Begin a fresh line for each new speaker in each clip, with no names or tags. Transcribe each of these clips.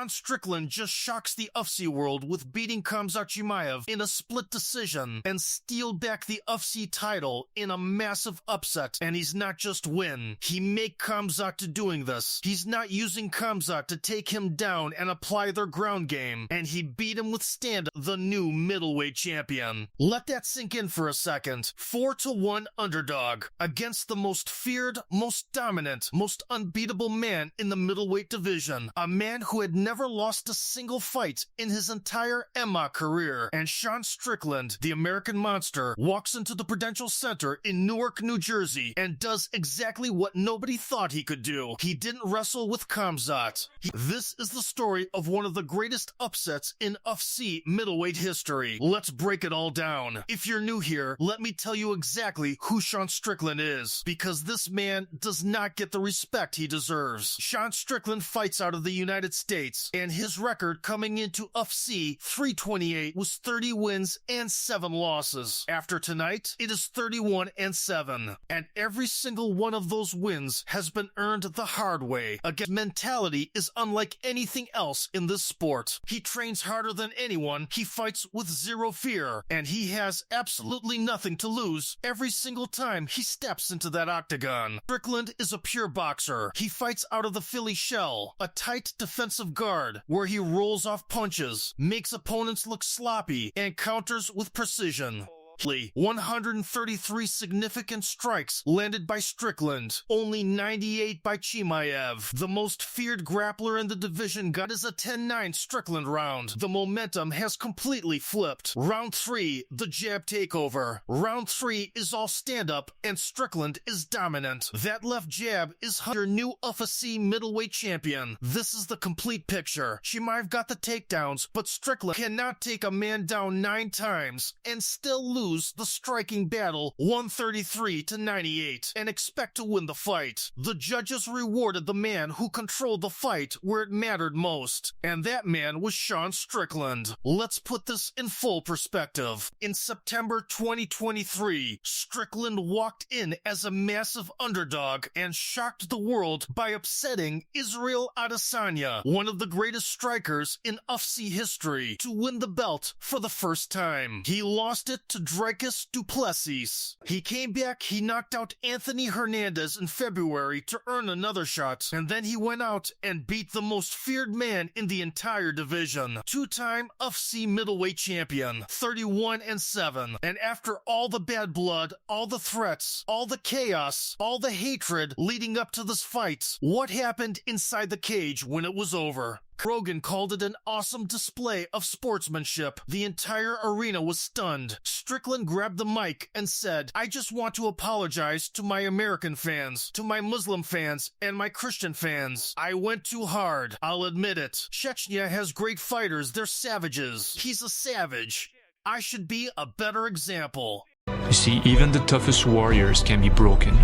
Sean Strickland just shocks the UFC world with beating Khamzat Chimaev in a split decision and steal back the UFC title in a massive upset. And he's not just win. He make Khamzat to doing this. He's not using Khamzat to take him down and apply their ground game. And he beat him with stand-up, the new middleweight champion. Let that sink in for a second. 4-1 underdog against the most feared, most dominant, most unbeatable man in the middleweight division. A man who had never lost a single fight in his entire MMA career. And Sean Strickland, the American monster, walks into the Prudential Center in Newark, New Jersey, and does exactly what nobody thought he could do. He didn't wrestle with Khamzat. This is the story of one of the greatest upsets in UFC middleweight history. Let's break it all down. If you're new here, let me tell you exactly who Sean Strickland is, because this man does not get the respect he deserves. Sean Strickland fights out of the United States, and his record coming into UFC 328 was 30 wins and 7 losses. After tonight, it is 31-7, and every single one of those wins has been earned the hard way. Again, mentality is unlike anything else in this sport. He trains harder than anyone, he fights with zero fear, and he has absolutely nothing to lose every single time he steps into that octagon. Strickland is a pure boxer. He fights out of the Philly shell, a tight defensive guard where he rolls off punches, makes opponents look sloppy, and counters with precision. 133 significant strikes landed by Strickland, only 98 by Chimaev. The most feared grappler in the division got his a 10-9 Strickland round. The momentum has completely flipped. Round 3, the jab takeover. Round 3 is all stand-up, and Strickland is dominant. That left jab is your new UFC middleweight champion. This is the complete picture. Chimaev got the takedowns, but Strickland cannot take a man down 9 times and still lose the striking battle 133-98 and expect to win the fight. The judges rewarded the man who controlled the fight where it mattered most, and that man was Sean Strickland. Let's put this in full perspective. In September 2023, Strickland walked in as a massive underdog and shocked the world by upsetting Israel Adesanya, one of the greatest strikers in UFC history, to win the belt for the first time. He lost it to Dricus du Plessis. He came back, he knocked out Anthony Hernandez in February to earn another shot, and then he went out and beat the most feared man in the entire division. 2-time UFC middleweight champion, 31-7. And after all the bad blood, all the threats, all the chaos, all the hatred leading up to this fight, what happened inside the cage when it was over? Rogan called it an awesome display of sportsmanship. The entire arena was stunned. Strickland grabbed the mic and said, "I just want to apologize to my American fans, to my Muslim fans, and my Christian fans. I went too hard. I'll admit it. Chechnya has great fighters. They're savages. He's a savage. I should be a better example."
You see, even the toughest warriors can be broken.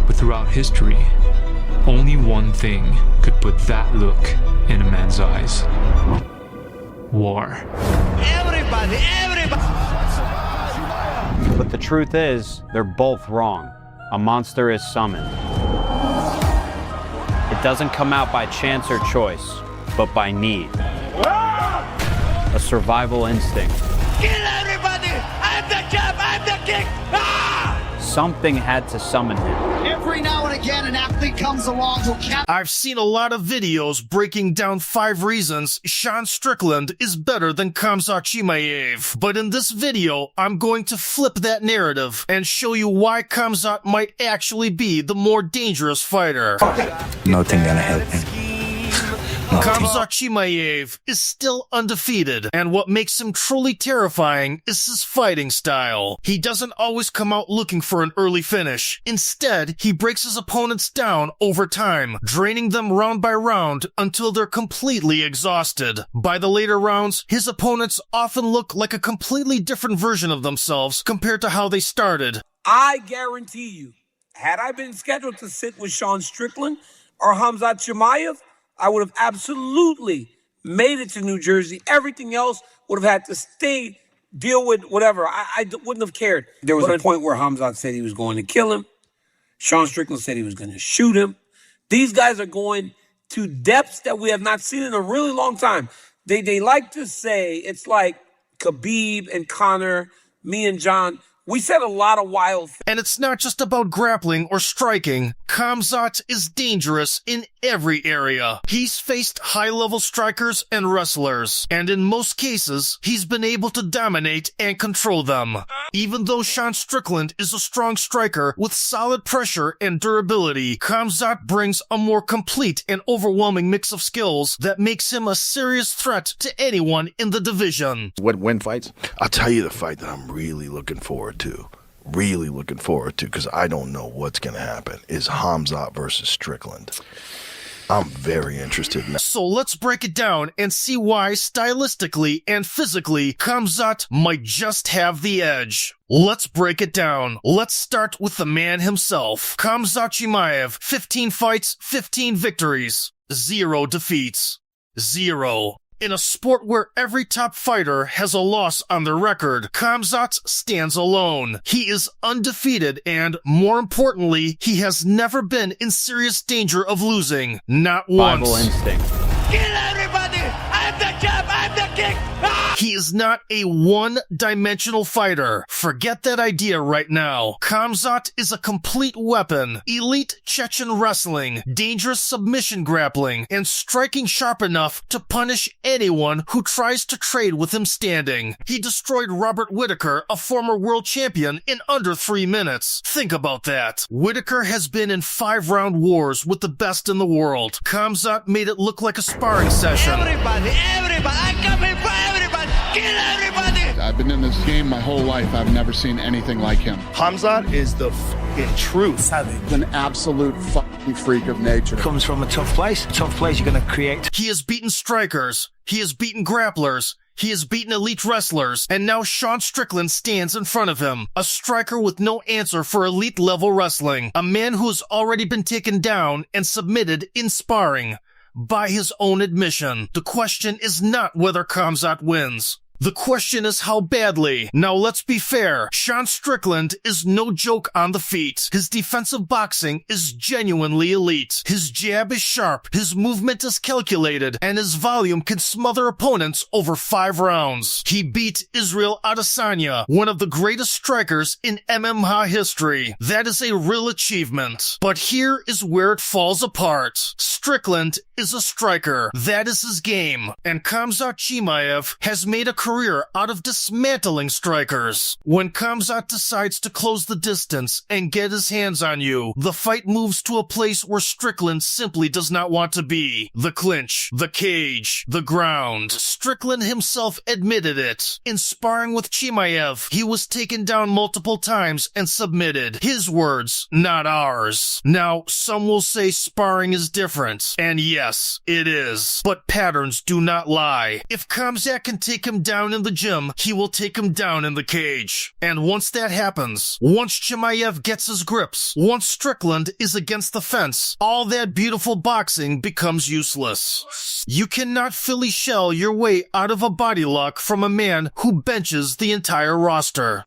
But throughout history, only one thing could put that look in a man's eyes. War.
Everybody!
But the truth is, they're both wrong. A monster is summoned. It doesn't come out by chance or choice, but by need. A survival instinct.
Kill everybody! I'm the champ! I'm the king!
Something had to summon him.
Every now and again, an athlete comes along who can't.
I've seen a lot of videos breaking down 5 reasons Sean Strickland is better than Khamzat Chimaev. But in this video, I'm going to flip that narrative and show you why Khamzat might actually be the more dangerous fighter.
Nothing gonna help him.
Khamzat Chimaev is still undefeated, and what makes him truly terrifying is his fighting style. He doesn't always come out looking for an early finish. Instead, he breaks his opponents down over time, draining them round by round until they're completely exhausted. By the later rounds, his opponents often look like a completely different version of themselves compared to how they started.
I guarantee you, had I been scheduled to sit with Sean Strickland or Khamzat Chimaev, I would have absolutely made it to New Jersey. Everything else would have had to stay, deal with whatever. I wouldn't have cared. There was a point where Khamzat said he was going to kill him. Sean Strickland said he was going to shoot him. These guys are going to depths that we have not seen in a really long time. They like to say it's like Khabib and Conor, me and John. We said a lot of wild things.
And it's not just about grappling or striking. Khamzat is dangerous in every area. He's faced high-level strikers and wrestlers, and in most cases, he's been able to dominate and control them. Even though Sean Strickland is a strong striker with solid pressure and durability, Khamzat brings a more complete and overwhelming mix of skills that makes him a serious threat to anyone in the division.
What win fights? I'll tell you the fight that I'm really looking forward to, because I don't know what's going to happen, is Khamzat versus Strickland. I'm very interested in that.
So let's break it down and see why, stylistically and physically, Khamzat might just have the edge. Let's break it down. Let's start with the man himself. Khamzat Chimaev, 15 fights, 15 victories, 0 defeats. 0. In a sport where every top fighter has a loss on their record, Khamzat stands alone. He is undefeated and, more importantly, he has never been in serious danger of losing. Not once.
Survival instinct.
Kill everybody! I'm the champ! I'm the king! Ah!
He is not a one-dimensional fighter. Forget that idea right now. Khamzat is a complete weapon. Elite Chechen wrestling, dangerous submission grappling, and striking sharp enough to punish anyone who tries to trade with him standing. He destroyed Robert Whittaker, a former world champion, in under 3 minutes. Think about that. Whittaker has been in 5-round wars with the best in the world. Khamzat made it look like a sparring session.
Everybody! I'm coming for everybody! Kill everybody!
I've been in this game my whole life. I've never seen anything like him.
Khamzat is the fucking truth.
He's an absolute fucking freak of nature.
Comes from a tough place you're going to create.
He has beaten strikers. He has beaten grapplers. He has beaten elite wrestlers, and now Sean Strickland stands in front of him. A striker with no answer for elite-level wrestling. A man who has already been taken down and submitted in sparring. By his own admission, the question is not whether Khamzat wins. The question is how badly. Now let's be fair, Sean Strickland is no joke on the feet. His defensive boxing is genuinely elite. His jab is sharp, his movement is calculated, and his volume can smother opponents over 5 rounds. He beat Israel Adesanya, one of the greatest strikers in MMA history. That is a real achievement. But here is where it falls apart. Strickland is a striker. That is his game. And Khamzat Chimaev has made a career out of dismantling strikers. When Khamzat decides to close the distance and get his hands on you, the fight moves to a place where Strickland simply does not want to be. The clinch, the cage, the ground. Strickland himself admitted it. In sparring with Chimaev, he was taken down multiple times and submitted. His words, not ours. Now, some will say sparring is different, and yes, it is. But patterns do not lie. If Khamzat can take him down in the gym, he will take him down in the cage. And once that happens, once Chimaev gets his grips, once Strickland is against the fence, all that beautiful boxing becomes useless. You cannot Philly shell your way out of a body lock from a man who benches the entire roster.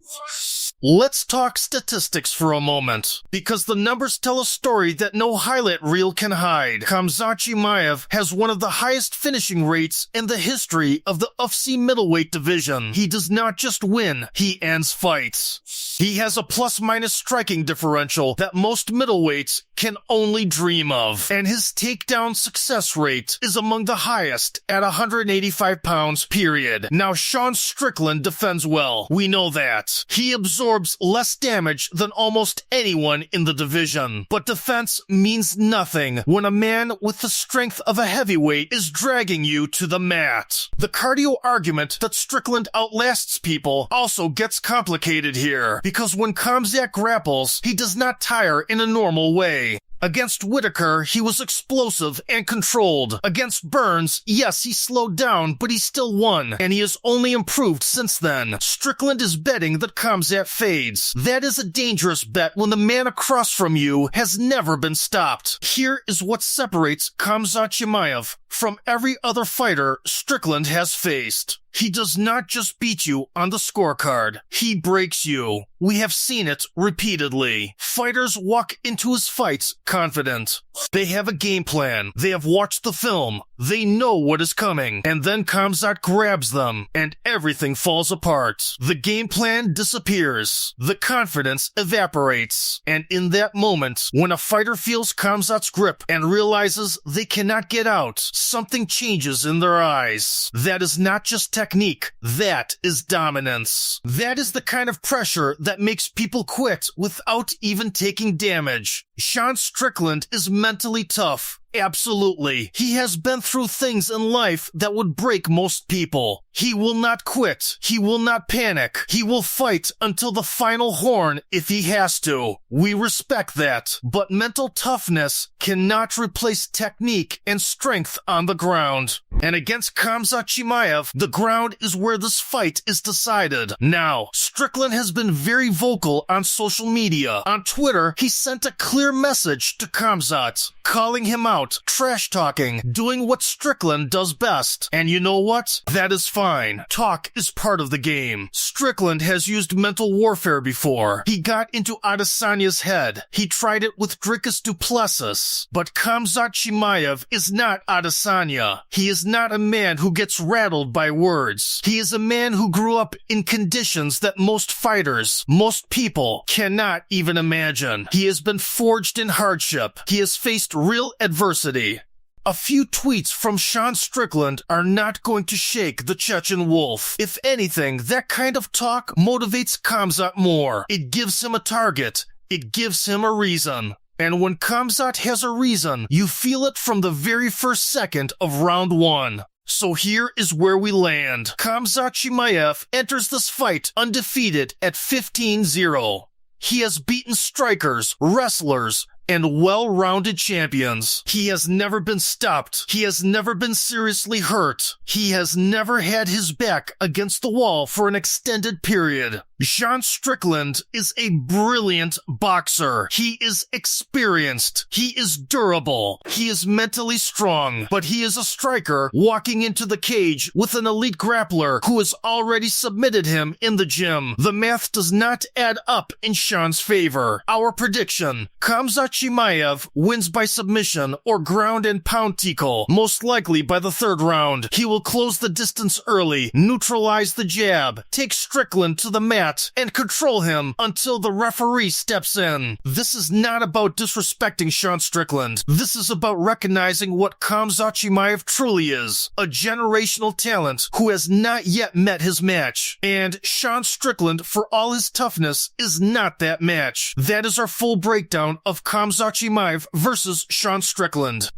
Let's talk statistics for a moment, because the numbers tell a story that no highlight reel can hide. Khamzat Chimaev has one of the highest finishing rates in the history of the UFC middleweight division. He does not just win, he ends fights. He has a plus-minus striking differential that most middleweights can only dream of, and his takedown success rate is among the highest at 185 pounds, period. Now, Sean Strickland defends well. We know that. He absorbs less damage than almost anyone in the division. But defense means nothing when a man with the strength of a heavyweight is dragging you to the mat. The cardio argument that Strickland outlasts people also gets complicated here, because when Khamzat grapples, he does not tire in a normal way. Against Whittaker, he was explosive and controlled. Against Burns, yes, he slowed down, but he still won, and he has only improved since then. Strickland is betting that Khamzat fades. That is a dangerous bet when the man across from you has never been stopped. Here is what separates Khamzat Chimaev from every other fighter Strickland has faced. He does not just beat you on the scorecard. He breaks you. We have seen it repeatedly. Fighters walk into his fights confident. They have a game plan. They have watched the film. They know what is coming. And then Khamzat grabs them, and everything falls apart. The game plan disappears. The confidence evaporates. And in that moment, when a fighter feels Khamzat's grip and realizes they cannot get out, something changes in their eyes. That is not just technique. That is dominance. That is the kind of pressure that makes people quit without even taking damage. Sean Strickland is mentally tough. Absolutely. He has been through things in life that would break most people. He will not quit. He will not panic. He will fight until the final horn if he has to. We respect that. But mental toughness cannot replace technique and strength on the ground. And against Khamzat Chimaev, the ground is where this fight is decided. Now, Strickland has been very vocal on social media. On Twitter, he sent a clear message to Khamzat, calling him out, trash talking, doing what Strickland does best. And you know what? That is fine. Talk is part of the game. Strickland has used mental warfare before. He got into Adesanya's head. He tried it with Dricus du Plessis. But Khamzat Chimaev is not Adesanya. He is not a man who gets rattled by words. He is a man who grew up in conditions that most fighters, most people, cannot even imagine. He has been forged in hardship. He has faced real adversity. A few tweets from Sean Strickland are not going to shake the Chechen wolf. If anything, that kind of talk motivates Khamzat more. It gives him a target. It gives him a reason. And when Khamzat has a reason, you feel it from the very first second of round one. So here is where we land. Khamzat Chimaev enters this fight undefeated at 15-0. He has beaten strikers, wrestlers, and well-rounded champions. He has never been stopped. He has never been seriously hurt. He has never had his back against the wall for an extended period. Sean Strickland is a brilliant boxer. He is experienced. He is durable. He is mentally strong. But he is a striker walking into the cage with an elite grappler who has already submitted him in the gym. The math does not add up in Sean's favor. Our prediction: Khamzat Chimaev wins by submission or ground and pound TKO, most likely by the third round. He will close the distance early, neutralize the jab, take Strickland to the mat, and control him until the referee steps in. This is not about disrespecting Sean Strickland. This is about recognizing what Khamzat Chimaev truly is, a generational talent who has not yet met his match. And Sean Strickland, for all his toughness, is not that match. That is our full breakdown of Khamzat Chimaev versus Sean Strickland.